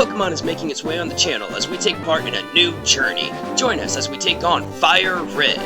Pokemon is making its way on the channel as we take part in a new journey. Join us as we take on Fire Red.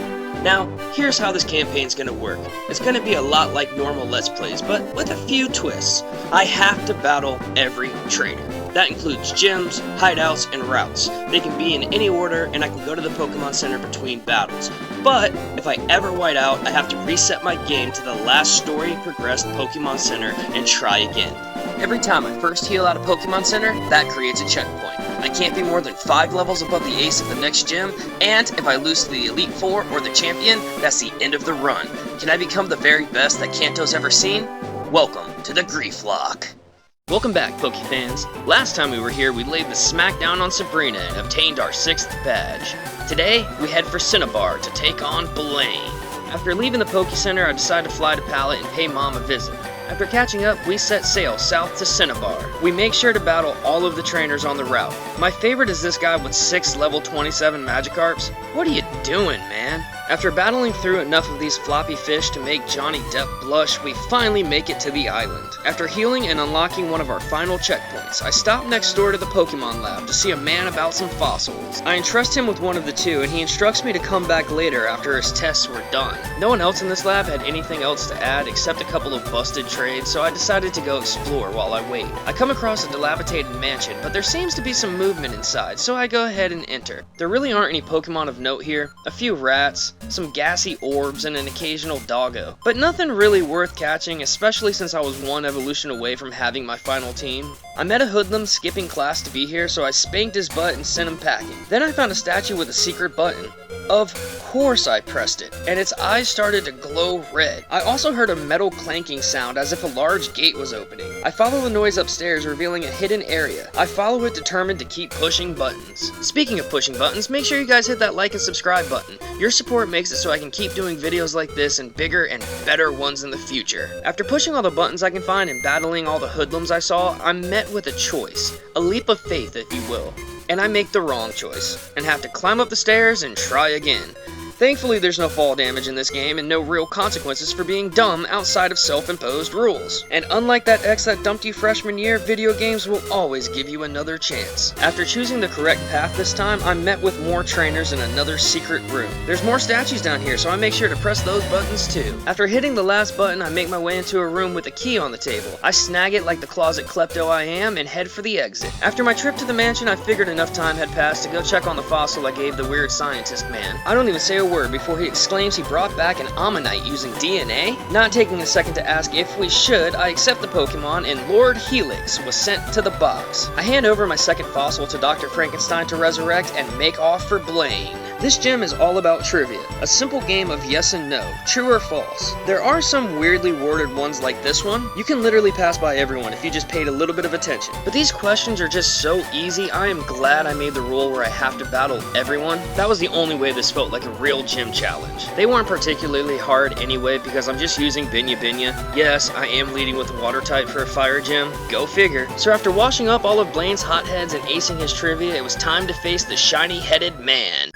Now, here's how this campaign's gonna work. It's gonna be a lot like normal Let's Plays, but with a few twists. I have to battle every trainer. That includes gyms, hideouts, and routes. They can be in any order, and I can go to the Pokemon Center between battles. But if I ever white out, I have to reset my game to the last story-progressed Pokemon Center and try again. Every time I first heal out of Pokemon Center, that creates a checkpoint. I can't be more than 5 levels above the ace of the next gym, and if I lose to the Elite Four or the champion, that's the end of the run. Can I become the very best that Kanto's ever seen? Welcome to the Greeflocke. Welcome back, Pokefans. Last time we were here, we laid the smackdown on Sabrina and obtained our 6th badge. Today, we head for Cinnabar to take on Blaine. After leaving the Poke Center, I decided to fly to Pallet and pay Mom a visit. After catching up, we set sail south to Cinnabar. We make sure to battle all of the trainers on the route. My favorite is this guy with 6 level 27 Magikarps. What are you doing, man? After battling through enough of these floppy fish to make Johnny Depp blush, we finally make it to the island. After healing and unlocking one of our final checkpoints, I stop next door to the Pokemon lab to see a man about some fossils. I entrust him with one of the two, and he instructs me to come back later after his tests were done. No one else in this lab had anything else to add except a couple of busted trades, so I decided to go explore while I wait. I come across a dilapidated mansion, but there seems to be some movement inside, so I go ahead and enter. There really aren't any Pokemon of note here. A few rats, some gassy orbs, and an occasional doggo. But nothing really worth catching, especially since I was one evolution away from having my final team. I met a hoodlum skipping class to be here, so I spanked his butt and sent him packing. Then I found a statue with a secret button. Of course I pressed it, and its eyes started to glow red. I also heard a metal clanking sound as if a large gate was opening. I follow the noise upstairs, revealing a hidden area. I follow it determined to keep pushing buttons. Speaking of pushing buttons, make sure you guys hit that like and subscribe button. Your support makes it so I can keep doing videos like this and bigger and better ones in the future. After pushing all the buttons I can find and battling all the hoodlums I saw, I'm met with a choice. A leap of faith, if you will. And I make the wrong choice, and have to climb up the stairs and try again. Thankfully, there's no fall damage in this game and no real consequences for being dumb outside of self-imposed rules. And unlike that ex that dumped you freshman year, video games will always give you another chance. After choosing the correct path this time, I'm met with more trainers in another secret room. There's more statues down here, so I make sure to press those buttons too. After hitting the last button, I make my way into a room with a key on the table. I snag it like the closet klepto I am and head for the exit. After my trip to the mansion, I figured enough time had passed to go check on the fossil I gave the weird scientist man. I don't even say a word before he exclaims he brought back an Ammonite using DNA? Not taking a second to ask if we should, I accept the Pokemon, and Lord Helix was sent to the box. I hand over my second fossil to Dr. Frankenstein to resurrect and make off for Blaine. This gym is all about trivia, a simple game of yes and no, true or false. There are some weirdly worded ones like this one. You can literally pass by everyone if you just paid a little bit of attention. But these questions are just so easy, I am glad I made the rule where I have to battle everyone. That was the only way this felt like a real gym challenge. They weren't particularly hard anyway because I'm just using Binya Binya. Yes, I am leading with the water type for a fire gym. Go figure. So after washing up all of Blaine's hotheads and acing his trivia, it was time to face the shiny-headed man.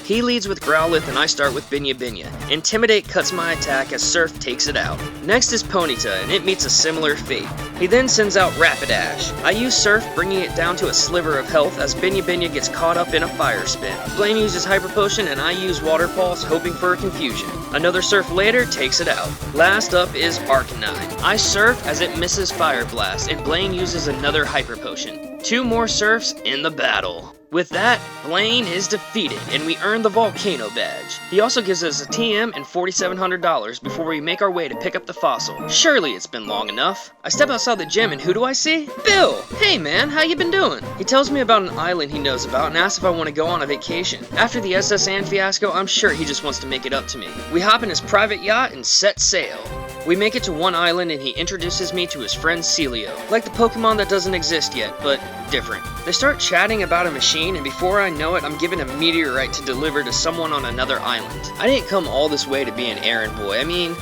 He leads with Growlithe and I start with Binya Binya. Intimidate cuts my attack as Surf takes it out. Next is Ponyta and it meets a similar fate. He then sends out Rapidash. I use Surf, bringing it down to a sliver of health as Binya Binya gets caught up in a fire spin. Blaine uses Hyper Potion and I use Water Pulse, hoping for a confusion. Another Surf later takes it out. Last up is Arcanine. I Surf as it misses Fire Blast and Blaine uses another Hyper Potion. 2 more Surfs in the battle. With that, Blaine is defeated, and we earn the Volcano Badge. He also gives us a TM and $4,700 before we make our way to pick up the fossil. Surely it's been long enough. I step outside the gym, and who do I see? Bill! Hey man, how you been doing? He tells me about an island he knows about and asks if I want to go on a vacation. After the SS Anne fiasco, I'm sure he just wants to make it up to me. We hop in his private yacht and set sail. We make it to one island and he introduces me to his friend Celio, like the Pokemon that doesn't exist yet, but different. They start chatting about a machine and before I know it, I'm given a meteorite to deliver to someone on another island. I didn't come all this way to be an errand boy. I mean,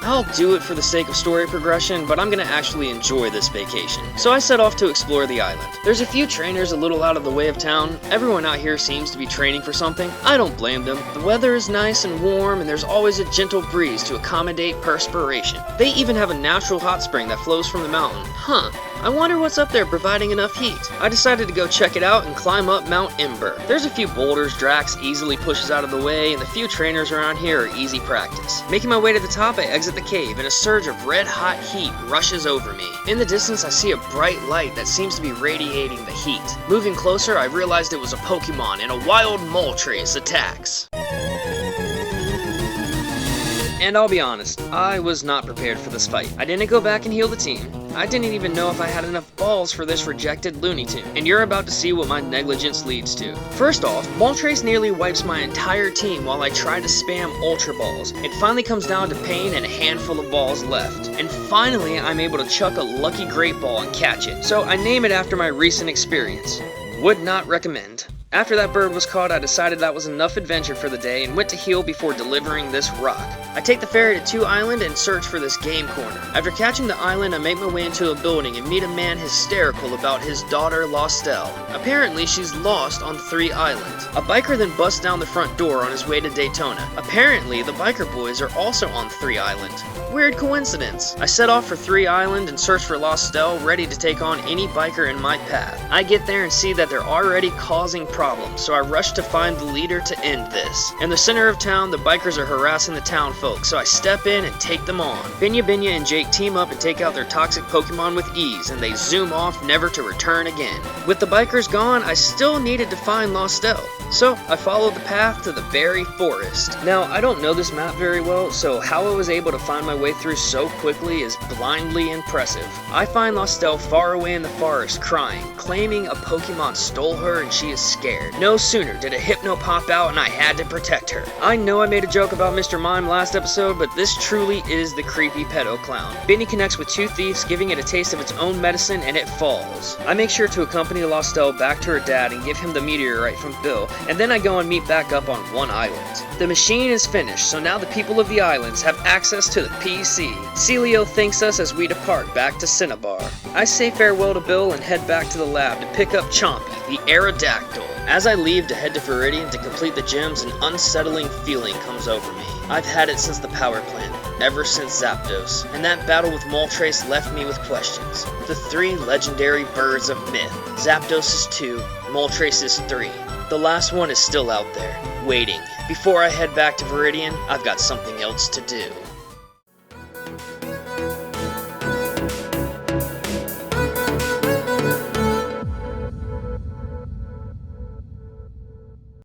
I'll do it for the sake of story progression, but I'm gonna actually enjoy this vacation. So I set off to explore the island. There's a few trainers a little out of the way of town. Everyone out here seems to be training for something. I don't blame them. The weather is nice and warm, and there's always a gentle breeze to accommodate perspiration. They even have a natural hot spring that flows from the mountain. Huh. I wonder what's up there providing enough heat. I decided to go check it out and climb up Mount Ember. There's a few boulders Drax easily pushes out of the way, and the few trainers around here are easy practice. Making my way to the top, I exit the cave, and a surge of red-hot heat rushes over me. In the distance, I see a bright light that seems to be radiating the heat. Moving closer, I realized it was a Pokemon, and a wild Moltres attacks. And I'll be honest, I was not prepared for this fight. I didn't go back and heal the team. I didn't even know if I had enough balls for this rejected Looney Tune. And you're about to see what my negligence leads to. First off, Moltres nearly wipes my entire team while I try to spam Ultra Balls. It finally comes down to Pain and a handful of balls left. And finally, I'm able to chuck a lucky Great Ball and catch it. So I name it after my recent experience. Would not recommend. After that bird was caught, I decided that was enough adventure for the day and went to heal before delivering this rock. I take the ferry to 2 Island and search for this game corner. After catching the island, I make my way into a building and meet a man hysterical about his daughter Lostelle. Apparently, she's lost on 3 Island. A biker then busts down the front door on his way to Daytona. Apparently, the biker boys are also on 3 Island. Weird coincidence. I set off for 3 Island and search for Lostelle, ready to take on any biker in my path. I get there and see that they're already causing problems, so I rush to find the leader to end this. In the center of town, the bikers are harassing the town folk, so I step in and take them on. Binya and Jake team up and take out their toxic Pokemon with ease, and they zoom off, never to return again. With the bikers gone, I still needed to find Lostelle, so I followed the path to the very forest. Now, I don't know this map very well, so how I was able to find my way through so quickly is blindly impressive. I find Lostelle far away in the forest, crying, claiming a Pokemon stole her and she is scared. No sooner did a Hypno pop out and I had to protect her. I know I made a joke about Mr. Mime last episode, but this truly is the creepy pedo clown. Benny connects with 2 thieves, giving it a taste of its own medicine, and it falls. I make sure to accompany Lostelle back to her dad and give him the meteorite from Bill, and then I go and meet back up on 1 island. The machine is finished, so now the people of the islands have access to the PC. Celio thanks us as we depart back to Cinnabar. I say farewell to Bill and head back to the lab to pick up Chompy, the Aerodactyl. As I leave to head to Viridian to complete the gems, an unsettling feeling comes over me. I've had it since the power plant, ever since Zapdos, and that battle with Moltres left me with questions. The 3 legendary birds of myth. Zapdos is 2, Moltres is 3. The last one is still out there, waiting. Before I head back to Viridian, I've got something else to do.